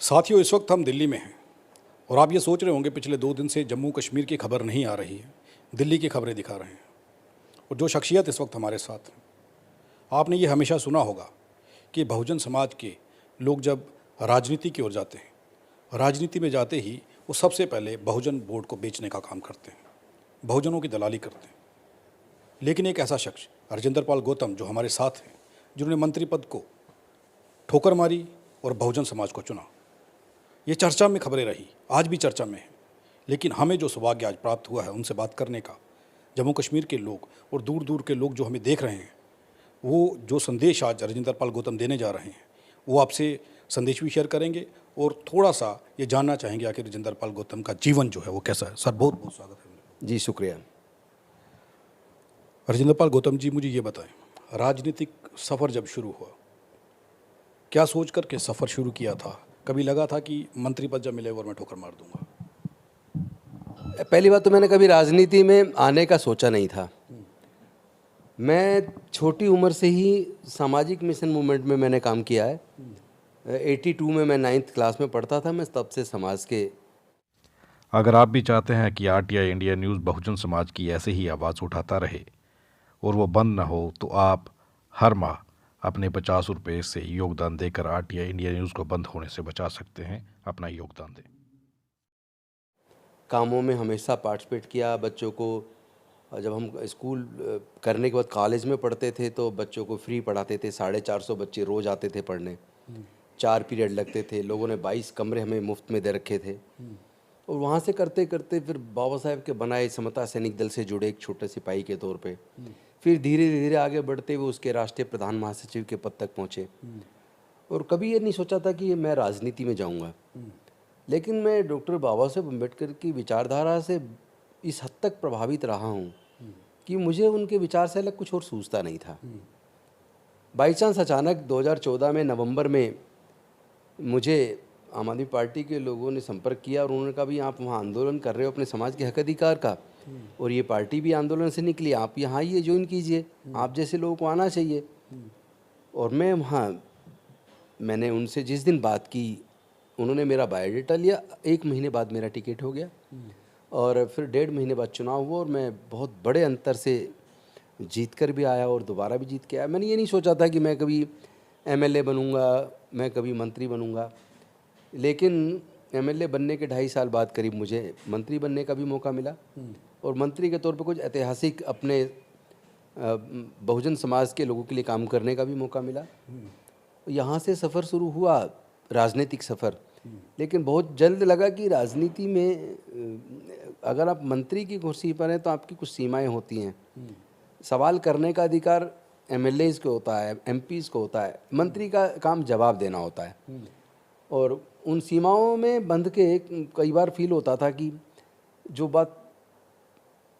साथियों, इस वक्त हम दिल्ली में हैं और आप ये सोच रहे होंगे पिछले 2 दिन से जम्मू कश्मीर की खबर नहीं आ रही है, दिल्ली की खबरें दिखा रहे हैं। और जो शख्सियत इस वक्त हमारे साथ हैं, आपने ये हमेशा सुना होगा कि बहुजन समाज के लोग जब राजनीति की ओर जाते हैं, राजनीति में जाते ही वो सबसे पहले बहुजन बोर्ड को बेचने का काम करते हैं, बहुजनों की दलाली करते हैं। लेकिन एक ऐसा शख्स हरजिंदर पाल गौतम जो हमारे साथ हैं, जिन्होंने मंत्री पद को ठोकर मारी और बहुजन समाज को चुना, ये चर्चा में खबरें रही, आज भी चर्चा में है। लेकिन हमें जो सौभाग्य आज प्राप्त हुआ है उनसे बात करने का, जम्मू कश्मीर के लोग और दूर दूर के लोग जो हमें देख रहे हैं, वो जो संदेश आज हरजिंदर पाल गौतम देने जा रहे हैं, वो आपसे संदेश भी शेयर करेंगे और थोड़ा सा ये जानना चाहेंगे आखिर हरजिंदर पाल गौतम का जीवन जो है वो कैसा है। सर, बहुत बहुत स्वागत है। जी शुक्रिया। हरजिंदर पाल गौतम जी, मुझे ये बताएं, राजनीतिक सफ़र जब शुरू हुआ, क्या सोच कर के सफ़र शुरू किया था? कभी लगा था कि मंत्री पद जब मिले और मैं ठोकर मार दूंगा? पहली बात तो मैंने कभी राजनीति में आने का सोचा नहीं था। मैं छोटी उम्र से ही सामाजिक मिशन मूवमेंट में मैंने काम किया है। 82 में मैं 9th क्लास में पढ़ता था। मैं तब से समाज के। अगर आप भी चाहते हैं कि RTI India news Bahujan Samaj की ऐसे ही आवाज़ उठाता रहे और वो बंद न हो, तो आप हर माह अपने 50 रुपये से योगदान देकर आरटीआई इंडिया न्यूज़ को बंद होने से बचा सकते हैं। अपना योगदान दें। कामों में हमेशा पार्टिसिपेट किया। बच्चों को जब हम स्कूल करने के बाद कॉलेज में पढ़ते थे तो बच्चों को फ्री पढ़ाते थे। 450 बच्चे रोज़ आते थे पढ़ने। 4 पीरियड लगते थे। लोगों ने 22 कमरे हमें मुफ्त में दे रखे थे। और वहाँ से करते करते फिर बाबा साहेब के बनाए समता सैनिक दल से जुड़े एक छोटे सिपाही के तौर पे। फिर धीरे धीरे आगे बढ़ते हुए उसके राष्ट्रीय प्रधान महासचिव के पद तक पहुँचे। और कभी ये नहीं सोचा था कि मैं राजनीति में जाऊँगा। लेकिन मैं डॉक्टर बाबा साहेब अम्बेडकर की विचारधारा से इस हद तक प्रभावित रहा हूँ कि मुझे उनके विचार से अलग कुछ और सूझता नहीं था। बाई चांस अचानक 2014 में नवंबर में मुझे आम आदमी पार्टी के लोगों ने संपर्क किया और उन्होंने कहा भी आप वहाँ आंदोलन कर रहे हो अपने समाज के हक अधिकार का, और ये पार्टी भी आंदोलन से निकली, आप यहाँ आइए, ज्वाइन कीजिए, आप जैसे लोगों को आना चाहिए। और मैं वहाँ, मैंने उनसे जिस दिन बात की, उन्होंने मेरा बायोडाटा लिया। 1 महीने बाद मेरा टिकट हो गया और फिर 1.5 महीने बाद चुनाव हुआ और मैं बहुत बड़े अंतर से जीत कर भी आया और दोबारा भी जीत के आया। मैंने ये नहीं सोचा था कि मैं कभी एमएलए बनूंगा, मैं कभी मंत्री बनूंगा। लेकिन एमएलए बनने के 2.5 साल बाद करीब मुझे मंत्री बनने का भी मौका मिला और मंत्री के तौर पर कुछ ऐतिहासिक अपने बहुजन समाज के लोगों के लिए काम करने का भी मौका मिला। यहाँ से सफ़र शुरू हुआ, राजनीतिक सफ़र। लेकिन बहुत जल्द लगा कि राजनीति में अगर आप मंत्री की कुर्सी पर हैं तो आपकी कुछ सीमाएं होती हैं। सवाल करने का अधिकार एमएलएज को होता है, एमपीज को होता है, मंत्री का काम जवाब देना होता है। और उन सीमाओं में बंध के कई बार फील होता था कि जो बात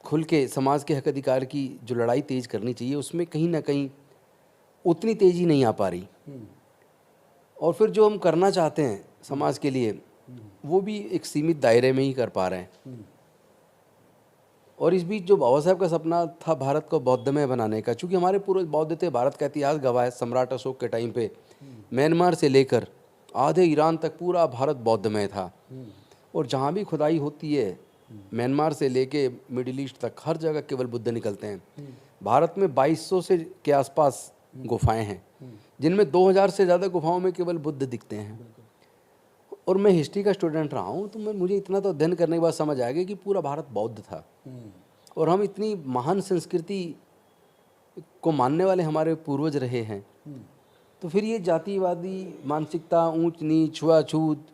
खुल के समाज के हक अधिकार की जो लड़ाई तेज करनी चाहिए, उसमें कहीं ना कहीं उतनी तेज़ी नहीं आ पा रही। और फिर जो हम करना चाहते हैं समाज के लिए, वो भी एक सीमित दायरे में ही कर पा रहे हैं। और इस बीच जो बाबा साहब का सपना था भारत को बौद्धमय बनाने का, चूँकि हमारे पूर्वज बौद्ध थे, भारत का इतिहास गवाह है। सम्राट अशोक के टाइम पे म्यांमार से लेकर आधे ईरान तक पूरा भारत बौद्धमय था। और जहाँ भी खुदाई होती है, म्यांमार से लेके मिडिल ईस्ट तक, हर जगह केवल बुद्ध निकलते हैं। भारत में 2200 से के आसपास गुफाएं हैं, जिनमें 2000 से ज़्यादा गुफाओं में केवल बुद्ध दिखते हैं। और मैं हिस्ट्री का स्टूडेंट रहा हूँ, तो मुझे इतना तो अध्ययन करने के बाद समझ आ गया कि पूरा भारत बौद्ध था। और हम इतनी महान संस्कृति को मानने वाले हमारे पूर्वज रहे हैं। तो फिर ये जातिवादी मानसिकता, ऊंच नीच, छुआछूत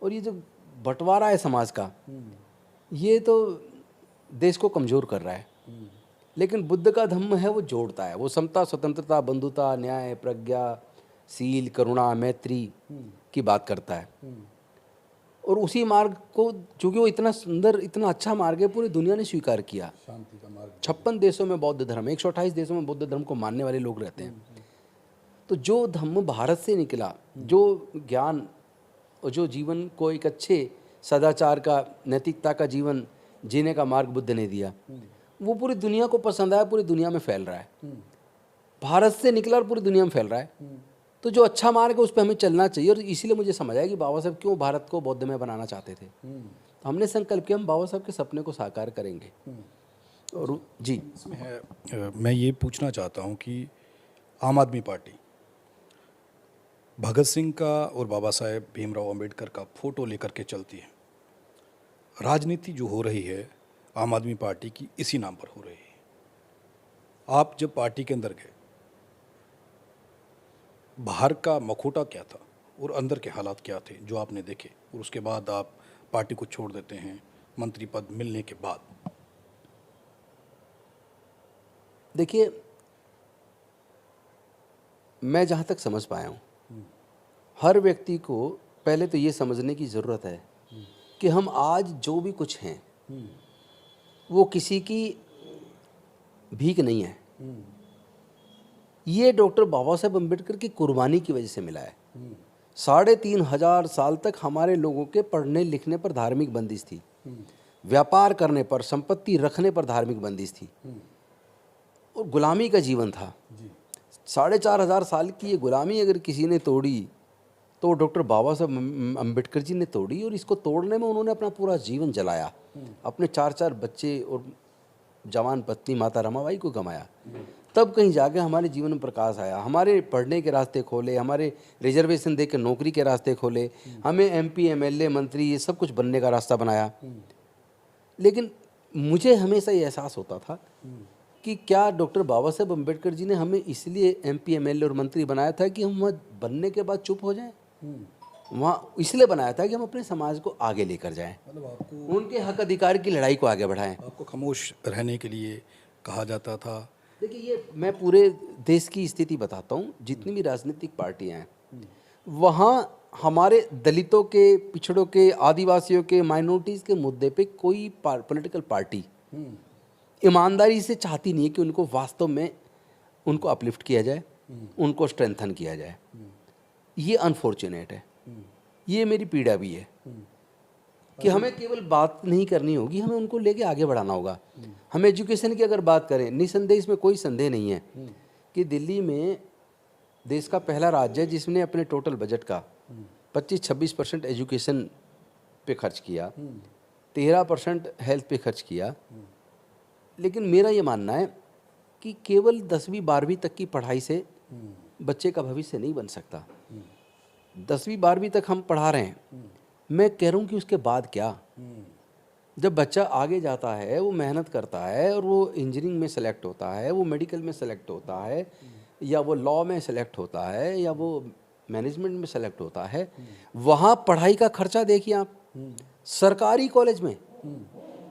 और ये जो बंटवारा है समाज का, ये तो देश को कमज़ोर कर रहा है। लेकिन बुद्ध का धम्म है, वो जोड़ता है। वो समता, स्वतंत्रता, बंधुता, न्याय, प्रज्ञा, शील, करुणा, मैत्री की बात करता है। और उसी मार्ग को, चूँकि वो इतना सुंदर, इतना अच्छा मार्ग है, पूरी दुनिया ने स्वीकार किया। शांति का मार्ग। 56 देशों में बौद्ध धर्म, 128 देशों में बौद्ध धर्म को मानने वाले लोग रहते हैं। तो जो धम्म भारत से निकला, जो ज्ञान और जो जीवन को एक अच्छे सदाचार का, नैतिकता का जीवन जीने का मार्ग बुद्ध ने दिया, वो पूरी दुनिया को पसंद आया, पूरी दुनिया में फैल रहा है। भारत से निकला और पूरी दुनिया में फैल रहा है। तो जो अच्छा मार्ग है उस पर हमें चलना चाहिए। और इसीलिए मुझे समझ आया कि बाबा साहब क्यों भारत को बौद्धमय बनाना चाहते थे। तो हमने संकल्प किया हम बाबा साहब के सपने को साकार करेंगे। और जी, इसमें है मैं ये पूछना चाहता हूँ कि आम आदमी पार्टी भगत सिंह का और बाबा साहेब भीमराव अंबेडकर का फोटो लेकर के चलती है। राजनीति जो हो रही है आम आदमी पार्टी की इसी नाम पर हो रही है। आप जब पार्टी के अंदर गए, बाहर का मखोटा क्या था और अंदर के हालात क्या थे जो आपने देखे, और उसके बाद आप पार्टी को छोड़ देते हैं मंत्री पद मिलने के बाद? देखिए, मैं जहाँ तक समझ पाया हूँ, हर व्यक्ति को पहले तो ये समझने की ज़रूरत है कि हम आज जो भी कुछ हैं वो किसी की भीख नहीं है। ये डॉक्टर बाबा साहेब अम्बेडकर की कुर्बानी की वजह से मिला है। 3,500 साल तक हमारे लोगों के पढ़ने लिखने पर धार्मिक बंदिश थी, व्यापार करने पर, संपत्ति रखने पर धार्मिक बंदिश थी, और गुलामी का जीवन था। 4,500 साल की ये गुलामी अगर किसी ने तोड़ी तो डॉक्टर बाबा साहब अम्बेडकर जी ने तोड़ी। और इसको तोड़ने में उन्होंने अपना पूरा जीवन जलाया, अपने 4 बच्चे और जवान पत्नी माता रमाबाई को गंवाया। तब कहीं जाके हमारे जीवन में प्रकाश आया, हमारे पढ़ने के रास्ते खोले, हमारे रिजर्वेशन दे के नौकरी के रास्ते खोले, हमें MP MLA मंत्री ये सब कुछ बनने का रास्ता बनाया। लेकिन मुझे हमेशा ये एहसास होता था कि क्या डॉक्टर बाबा साहेब अम्बेडकर जी ने हमें इसलिए MP MLA और मंत्री बनाया था कि हम वहाँ बनने के बाद चुप हो जाएं? वहाँ इसलिए बनाया था कि हम अपने समाज को आगे लेकर जाएं, मतलब आपको उनके हक अधिकार की लड़ाई को आगे बढ़ाएं। आपको खामोश रहने के लिए कहा जाता था? देखिए, ये मैं पूरे देश की स्थिति बताता हूँ। जितनी भी राजनीतिक पार्टियां हैं वहाँ हमारे दलितों के, पिछड़ों के, आदिवासियों के, माइनॉरिटीज़ के मुद्दे पे कोई पॉलिटिकल पार्टी ईमानदारी से चाहती नहीं है कि उनको वास्तव में उनको अपलिफ्ट किया जाए, उनको स्ट्रेंथन किया जाए। ये अनफॉर्चुनेट है, ये मेरी पीड़ा भी है कि हमें केवल बात नहीं करनी होगी, हमें उनको लेके आगे बढ़ाना होगा। हम एजुकेशन की अगर बात करें, निसंदेह इसमें कोई संदेह नहीं है कि दिल्ली में देश का पहला राज्य है जिसने अपने टोटल बजट का 25-26% एजुकेशन पे खर्च किया, 13% हेल्थ पे खर्च किया। लेकिन मेरा ये मानना है कि केवल 10वीं 12वीं तक की पढ़ाई से बच्चे का भविष्य नहीं बन सकता। 10वीं 12वीं तक हम पढ़ा रहे हैं, मैं कह रहा हूँ कि उसके बाद क्या? जब बच्चा आगे जाता है, वो मेहनत करता है और वो इंजीनियरिंग में सेलेक्ट होता है, वो मेडिकल में सेलेक्ट होता है, या वो लॉ में सेलेक्ट होता है, या वो मैनेजमेंट में सेलेक्ट होता है, वहाँ पढ़ाई का खर्चा देखिए आप। सरकारी कॉलेज में,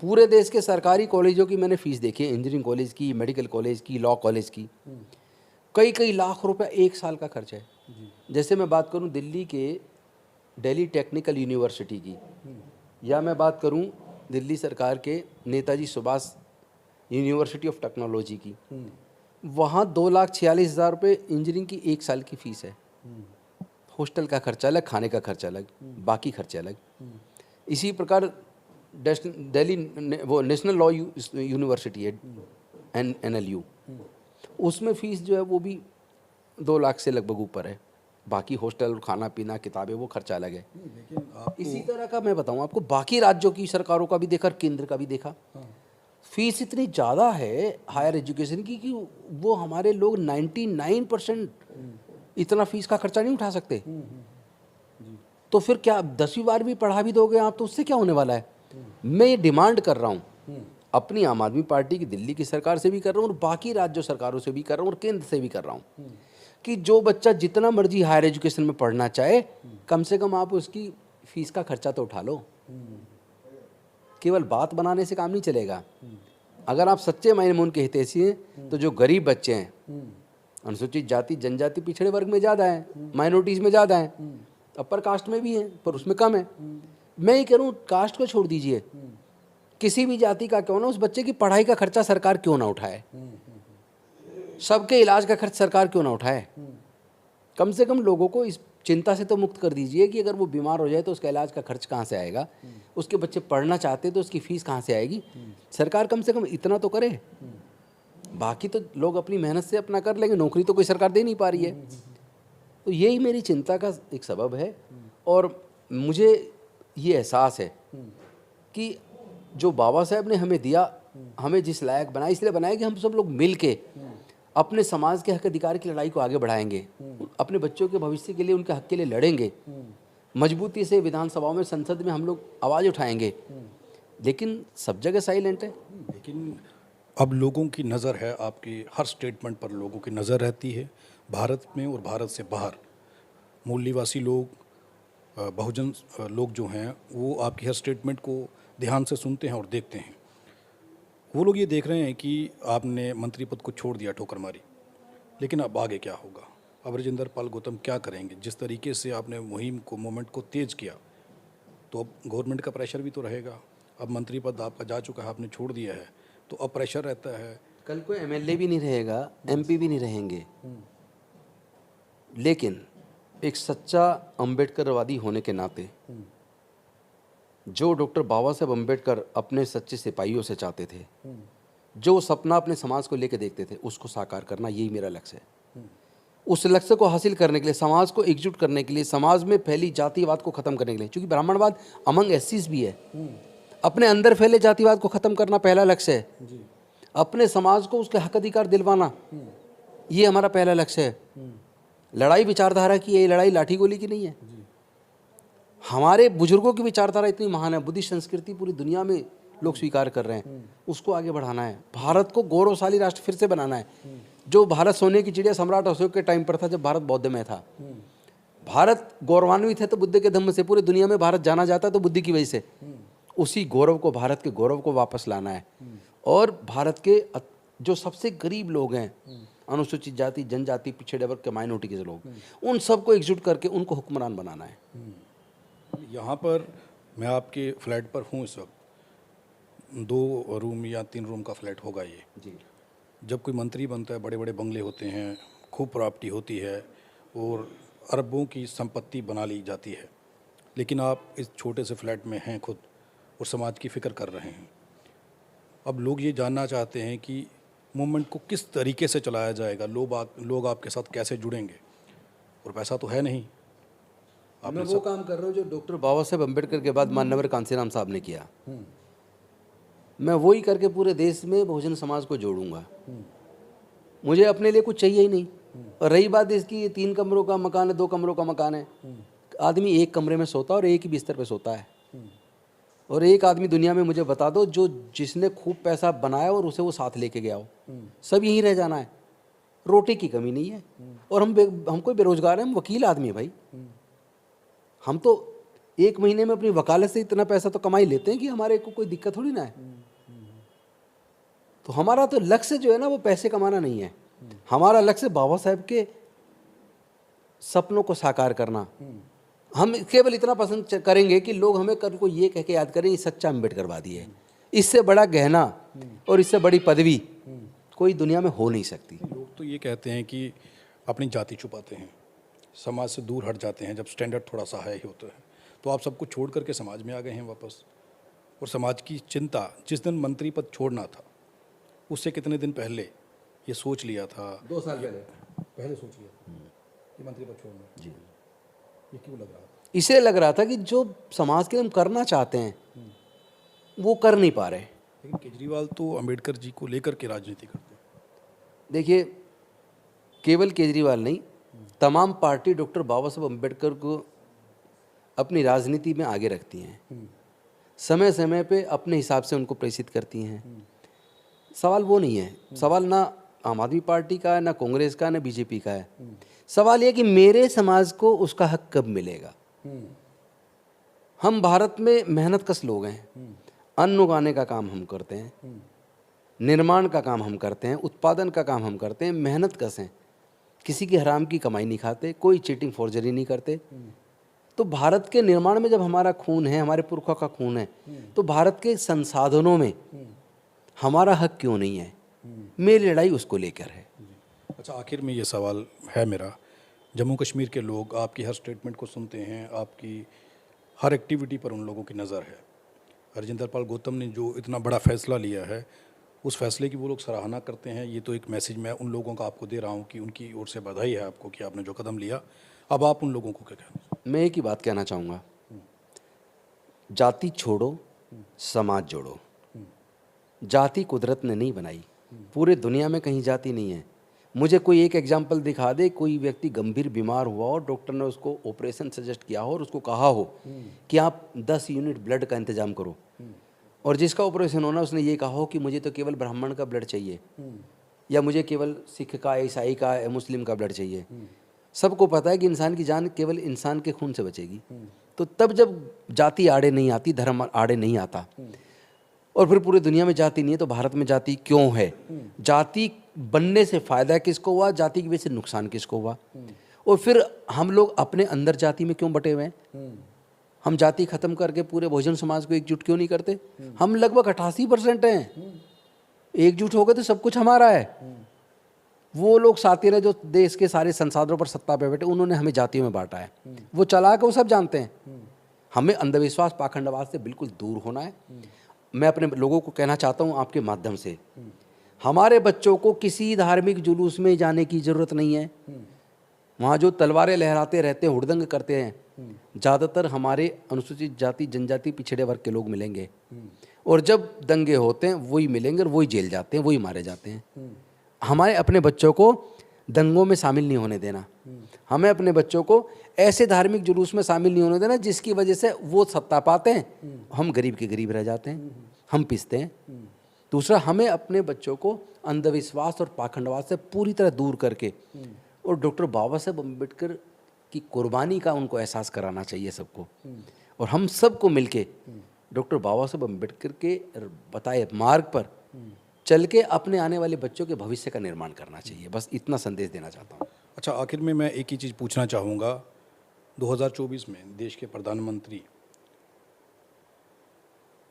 पूरे देश के सरकारी कॉलेजों की मैंने फीस देखी है, इंजीनियरिंग कॉलेज की, मेडिकल कॉलेज की, लॉ कॉलेज की, कई लाख रुपए एक साल का खर्च है। जैसे मैं बात करूं दिल्ली के दिल्ली टेक्निकल यूनिवर्सिटी की, या मैं बात करूं दिल्ली सरकार के Netaji Subhash university of technology की, वहाँ 2,46,000 रुपये इंजीनियरिंग की एक साल की फ़ीस है। हॉस्टल का खर्चा अलग, खाने का खर्चा अलग, बाकी खर्चे अलग। इसी प्रकार दिल्ली वो नेशनल लॉ यूनिवर्सिटी है NLU, उसमें फ़ीस जो है वो भी 2 लाख से लगभग ऊपर है। बाकी हॉस्टल, खाना पीना, किताबें, वो खर्चा अलग है। इसी तरह का मैं बताऊं आपको, बाकी राज्यों की सरकारों का भी देखा, केंद्र का भी देखा, फीस इतनी ज़्यादा है हायर एजुकेशन की कि वो हमारे लोग 99% इतना फीस का खर्चा नहीं उठा सकते। तो फिर क्या 10वीं 12वीं पढ़ा भी दोगे आप तो उससे क्या होने वाला है? मैं ये डिमांड कर रहा हूँ अपनी आम आदमी पार्टी की दिल्ली की सरकार से भी कर रहा हूँ और बाकी राज्य सरकारों से भी कर रहा हूँ और केंद्र से भी कर रहा हूँ कि जो बच्चा जितना मर्जी हायर एजुकेशन में पढ़ना चाहे, कम से कम आप उसकी फीस का खर्चा तो उठा लो। केवल बात बनाने से काम नहीं चलेगा। अगर आप सच्चे मायने में उनके हितैषी हैं तो जो गरीब बच्चे हैं, अनुसूचित जाति जनजाति पिछड़े वर्ग में ज़्यादा हैं, माइनॉरिटीज़ में ज़्यादा हैं, अपर कास्ट में भी हैं पर उसमें कम है। मैं ये कह रहा हूँ कास्ट को छोड़ दीजिए, किसी भी जाति का क्यों ना, उस बच्चे की पढ़ाई का खर्चा सरकार क्यों ना उठाए, सबके इलाज का खर्च सरकार क्यों ना उठाए। कम से कम लोगों को इस चिंता से तो मुक्त कर दीजिए कि अगर वो बीमार हो जाए तो उसका इलाज का खर्च कहाँ से आएगा, उसके बच्चे पढ़ना चाहते तो उसकी फ़ीस कहाँ से आएगी। सरकार कम से कम इतना तो करे। बाकी तो लोग अपनी मेहनत से अपना कर लेंगे, नौकरी तो कोई सरकार दे नहीं पा रही है। तो यही मेरी चिंता का एक सबब है। और मुझे ये एहसास है कि जो बाबा साहब ने हमें दिया, हमें जिस लायक बनाया, इसलिए बनाया कि हम सब लोग मिल के अपने समाज के हक अधिकार की लड़ाई को आगे बढ़ाएंगे, अपने बच्चों के भविष्य के लिए, उनके हक के लिए लड़ेंगे, मजबूती से विधानसभाओं में, संसद में हम लोग आवाज़ उठाएंगे। लेकिन सब जगह साइलेंट है। लेकिन अब लोगों की नज़र है, आपकी हर स्टेटमेंट पर लोगों की नज़र रहती है, भारत में और भारत से बाहर। मूल निवासी लोग, बहुजन लोग जो हैं, वो आपकी हर स्टेटमेंट को ध्यान से सुनते हैं और देखते हैं। वो लोग ये देख रहे हैं कि आपने मंत्री पद को छोड़ दिया, ठोकर मारी, लेकिन अब आगे क्या होगा? अब राजेंद्र पाल गौतम क्या करेंगे? जिस तरीके से आपने मुहिम को, मूवमेंट को तेज़ किया, तो अब गवर्नमेंट का प्रेशर भी तो रहेगा। अब मंत्री पद आपका जा चुका है, आपने छोड़ दिया है, तो अब प्रेशर रहता है। कल कोई एमएलए भी नहीं रहेगा, एमपी भी नहीं रहेंगे, लेकिन एक सच्चा अम्बेडकरवादी होने के नाते जो डॉक्टर बाबा साहब अम्बेडकर अपने सच्चे सिपाहियों से चाहते थे, जो सपना अपने समाज को लेकर देखते थे, उसको साकार करना, यही मेरा लक्ष्य है। उस लक्ष्य को हासिल करने के लिए, समाज को एकजुट करने के लिए, समाज में फैली जातिवाद को खत्म करने के लिए, क्योंकि ब्राह्मणवाद अमंग एससीज भी है, अपने अंदर फैले जातिवाद को खत्म करना पहला लक्ष्य है। अपने समाज को उसके हक अधिकार दिलवाना, ये हमारा पहला लक्ष्य है। लड़ाई विचारधारा की है, ये लड़ाई लाठी गोली की नहीं है। हमारे बुजुर्गों की विचारधारा इतनी महान है, बुद्धिस्ट संस्कृति पूरी दुनिया में लोग स्वीकार कर रहे हैं, उसको आगे बढ़ाना है। भारत को गौरवशाली राष्ट्र फिर से बनाना है। जो भारत सोने की चिड़िया सम्राट अशोक के टाइम पर था, जब भारत बौद्ध में था, भारत गौरवान्वित है तो बुद्ध के धम्म से, पूरी दुनिया में भारत जाना जाता है तो बुद्धि की वजह से। उसी गौरव को, भारत के गौरव को वापस लाना है। और भारत के जो सबसे गरीब लोग हैं, अनुसूचित जाति, जनजाति, पिछड़े वर्ग के, माइनॉरिटी के लोग, उन सबको एकजुट करके उनको हुक्मरान बनाना है। यहाँ पर मैं आपके फ्लैट पर हूँ इस वक्त, 2 रूम या 3 रूम का फ्लैट होगा ये जी। जब कोई मंत्री बनता है, बड़े बड़े बंगले होते हैं, खूब प्रॉपर्टी होती है और अरबों की संपत्ति बना ली जाती है, लेकिन आप इस छोटे से फ्लैट में हैं खुद और समाज की फ़िक्र कर रहे हैं। अब लोग ये जानना चाहते हैं कि मूवमेंट को किस तरीके से चलाया जाएगा, लोग आपके साथ कैसे जुड़ेंगे, और पैसा तो है नहीं। मैं वो काम कर रहा हूँ जो डॉक्टर बाबा साहब अम्बेडकर के बाद माननीय कांसीराम साहब ने किया। मैं वही करके पूरे देश में बहुजन समाज को जोड़ूंगा। मुझे अपने लिए कुछ चाहिए ही नहीं। और रही बात इसकी, ये 3 कमरों का मकान है, 2 कमरों का मकान है, आदमी एक कमरे में सोता है और एक ही बिस्तर पे सोता है। और एक आदमी दुनिया में मुझे बता दो जो जिसने खूब पैसा बनाया और उसे वो साथ लेके गया हो, सब यहीं रह जाना है। रोटी की कमी नहीं है। और हम कोई बेरोजगार हैं, हम वकील आदमी है भाई। हम तो 1 महीने में अपनी वकालत से इतना पैसा तो कमा ही लेते हैं कि हमारे को कोई दिक्कत थोड़ी ना है। तो हमारा तो लक्ष्य जो है ना, वो पैसे कमाना नहीं है। हमारा लक्ष्य बाबा साहब के सपनों को साकार करना। हम केवल इतना पसंद करेंगे कि लोग हमें कल को ये कह के याद करें, ये सच्चा अम्बेडकरवादी है। इससे बड़ा गहना और इससे बड़ी पदवी कोई दुनिया में हो नहीं सकती। लोग तो ये कहते हैं कि अपनी जाति छुपाते हैं, समाज से दूर हट जाते हैं जब स्टैंडर्ड थोड़ा सा हाई होता है। तो आप सबको छोड़ करके समाज में आ गए हैं वापस। और समाज की चिंता, जिस दिन मंत्री पद छोड़ना था उससे कितने दिन पहले ये सोच लिया था? 2 साल पहले सोच लिया कि मंत्री पद छोड़ना। जी। ये क्यों लग रहा था? इसे लग रहा था कि जो समाज के लिए हम करना चाहते हैं वो कर नहीं पा रहे। लेकिन केजरीवाल तो अंबेडकर जी को लेकर के राजनीति करते हैं। देखिए, केवल केजरीवाल नहीं, तमाम पार्टी डॉक्टर बाबा साहब अम्बेडकर को अपनी राजनीति में आगे रखती हैं। समय समय पे अपने हिसाब से उनको प्रेषित करती हैं। सवाल वो नहीं है। सवाल ना आम आदमी पार्टी का है, ना कांग्रेस का, ना बीजेपी का है। सवाल ये कि मेरे समाज को उसका हक कब मिलेगा। हम भारत में मेहनत कश लोग हैं। अन्न उगाने का काम हम करते हैं, निर्माण का काम हम करते हैं, उत्पादन का काम हम करते हैं, मेहनत कश हैं। किसी की हराम की कमाई नहीं खाते, कोई चीटिंग फोर्जरी नहीं करते। तो भारत के निर्माण में जब हमारा खून है, हमारे पुरखों का खून है, तो भारत के संसाधनों में हमारा हक क्यों नहीं है? मेरी लड़ाई उसको लेकर है। अच्छा, आखिर में ये सवाल है मेरा, जम्मू कश्मीर के लोग आपकी हर स्टेटमेंट को सुनते हैं, आपकी हर एक्टिविटी पर उन लोगों की नज़र है। राजेंद्र पाल गौतम ने जो इतना बड़ा फैसला लिया है, उस फैसले की वो लोग सराहना करते हैं। ये तो एक मैसेज मैं उन लोगों का आपको दे रहा हूँ कि उनकी ओर से बधाई है आपको कि आपने जो कदम लिया। अब आप उन लोगों को क्या कहना? मैं एक ही बात कहना चाहूँगा, जाति छोड़ो, समाज जोड़ो। जाति कुदरत ने नहीं बनाई, पूरे दुनिया में कहीं जाति नहीं है। मुझे कोई एक एग्जाम्पल दिखा दे, कोई व्यक्ति गंभीर बीमार हुआ और डॉक्टर ने उसको ऑपरेशन सजेस्ट किया हो और उसको कहा हो कि आप 10 यूनिट ब्लड का इंतजाम करो, और जिसका ऑपरेशन होना उसने ये कहा हो कि मुझे तो केवल ब्राह्मण का ब्लड चाहिए, या मुझे केवल सिख का, ईसाई का, मुस्लिम का ब्लड चाहिए। सबको पता है कि इंसान की जान केवल इंसान के खून से बचेगी। तो तब जब जाति आड़े नहीं आती, धर्म आड़े नहीं आता, और फिर पूरी दुनिया में जाति नहीं है, तो भारत में जाति क्यों है? जाति बनने से फायदा किसको हुआ, जाति की वजह से नुकसान किसको हुआ? और फिर हम लोग अपने अंदर जाति में क्यों बटे हुए हैं? हम जाति खत्म करके पूरे बहुजन समाज को एकजुट क्यों नहीं करते? हम लगभग 88% हैं, एकजुट हो गए तो सब कुछ हमारा है। वो लोग सातिर है जो देश के सारे संसाधनों पर सत्ता पे बैठे, उन्होंने हमें जातियों में बांटा है। वो चला के वो सब जानते हैं। हमें अंधविश्वास, पाखंडवाद से बिल्कुल दूर होना है। मैं अपने लोगों को कहना चाहता हूँ आपके माध्यम से, हमारे बच्चों को किसी धार्मिक जुलूस में जाने की ज़रूरत नहीं है। वहाँ जो तलवारें लहराते रहते हैं, हुड़दंग करते हैं, ज़्यादातर हमारे अनुसूचित जाति, जनजाति, पिछड़े वर्ग के लोग मिलेंगे। और जब दंगे होते हैं वही मिलेंगे और वही जेल जाते हैं, वही मारे जाते हैं। हमारे अपने बच्चों को दंगों में शामिल नहीं होने देना। हमें अपने बच्चों को ऐसे धार्मिक जुलूस में शामिल नहीं होने देना जिसकी वजह से वो सत्ता पाते हैं, हम गरीब के गरीब रह जाते हैं, हम पिसते हैं। दूसरा, हमें अपने बच्चों को अंधविश्वास और पाखंडवाद से पूरी तरह दूर करके और डॉक्टर बाबा साहेब अम्बेडकर की कुर्बानी का उनको एहसास कराना चाहिए सबको। और हम सबको मिलके डॉक्टर बाबा साहेब अम्बेडकर के बताए मार्ग पर चल के अपने आने वाले बच्चों के भविष्य का निर्माण करना चाहिए। बस इतना संदेश देना चाहता हूँ। अच्छा, आखिर में मैं एक ही चीज़ पूछना चाहूँगा, 2024 में देश के प्रधानमंत्री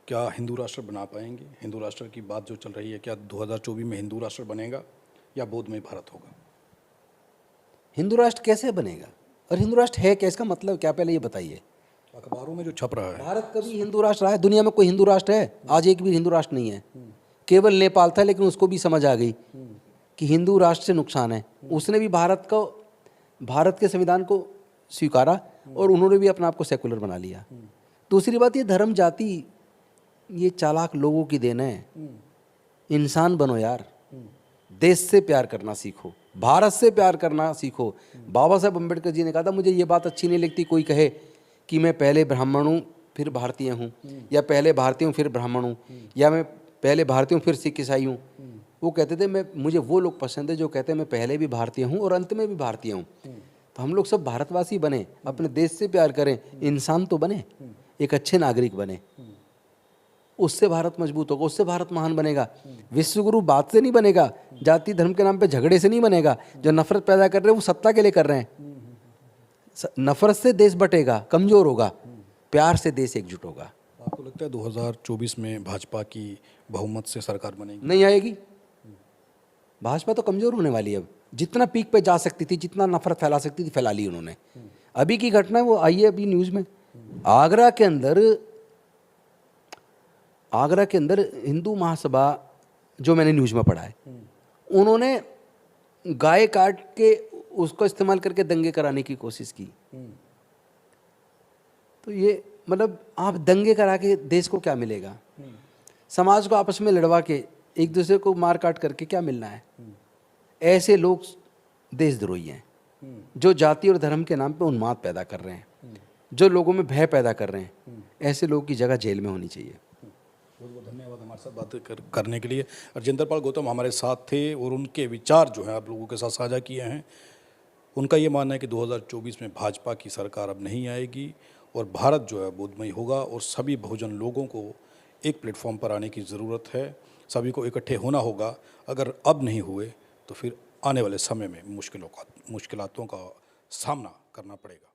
क्या हिंदू राष्ट्र बना पाएंगे? हिंदू राष्ट्र की बात जो चल रही है, क्या 2024 में हिंदू राष्ट्र बनेगा या बौद्धमय भारत होगा? हिंदू राष्ट्र कैसे बनेगा और हिंदू राष्ट्र है क्या, इसका मतलब क्या, पहले ये बताइए। अखबारों में जो छप रहा है, भारत कभी हिंदू राष्ट्र रहा है? दुनिया में कोई हिंदू राष्ट्र है? आज एक भी हिंदू राष्ट्र नहीं है। केवल नेपाल था, लेकिन उसको भी समझ आ गई कि हिंदू राष्ट्र से नुकसान है। उसने भी भारत के संविधान को स्वीकारा और उन्होंने भी अपने आप को सेकुलर बना लिया। दूसरी बात, ये धर्म जाति ये चालाक लोगों की देन है। इंसान बनो यार, देश से प्यार करना सीखो, भारत से प्यार करना सीखो। बाबा साहब अम्बेडकर जी ने कहा था, मुझे ये बात अच्छी नहीं लगती कोई कहे कि मैं पहले ब्राह्मण हूँ फिर भारतीय हूँ, या पहले भारतीय हूँ फिर ब्राह्मण हूँ, या मैं पहले भारतीय हूँ फिर सिख ईसाई हूँ। वो कहते थे मुझे वो लोग पसंद है जो कहते हैं मैं पहले भी भारतीय हूँ और अंत में भी भारतीय हूँ। तो हम लोग सब भारतवासी बने, अपने देश से प्यार करें, इंसान तो बने, एक अच्छे नागरिक बने। उससे भारत मजबूत होगा, उससे भारत महान बनेगा। विश्वगुरु बात से नहीं बनेगा, जाति धर्म के नाम पे झगड़े से नहीं बनेगा। जो नफरत पैदा कर रहे हैं वो सत्ता के लिए कर रहे हैं। नफरत से देश बटेगा, कमजोर होगा, प्यार से देश एकजुट होगा। आपको लगता है 2024 में भाजपा की बहुमत से सरकार बनेगी? नहीं आएगी। भाजपा तो कमजोर होने वाली है। अब जितना पीक पे जा सकती थी, जितना नफरत फैला सकती थी, फैला ली उन्होंने। अभी की घटना वो आई है अभी न्यूज़ में, आगरा के अंदर हिंदू महासभा, जो मैंने न्यूज़ में पढ़ा है, उन्होंने गाय काट के उसको इस्तेमाल करके दंगे कराने की कोशिश की। तो ये मतलब आप दंगे करा के देश को क्या मिलेगा? समाज को आपस में लड़वा के एक दूसरे को मार काट करके क्या मिलना है? ऐसे लोग देशद्रोही हैं, जो जाति और धर्म के नाम पे उन्माद पैदा कर रहे हैं, जो लोगों में भय पैदा कर रहे हैं। ऐसे लोगों की जगह जेल में होनी चाहिए। बहुत बहुत धन्यवाद हमारे साथ बात करने के लिए। राजेंद्र पाल गौतम हमारे साथ थे और उनके विचार जो हैं आप लोगों के साथ साझा किए हैं। उनका ये मानना है कि 2024 में भाजपा की सरकार अब नहीं आएगी और भारत जो है बौद्धमय होगा और सभी बहुजन लोगों को एक प्लेटफॉर्म पर आने की ज़रूरत है। सभी को इकट्ठे होना होगा। अगर अब नहीं हुए तो फिर आने वाले समय में मुश्किलातों का सामना करना पड़ेगा।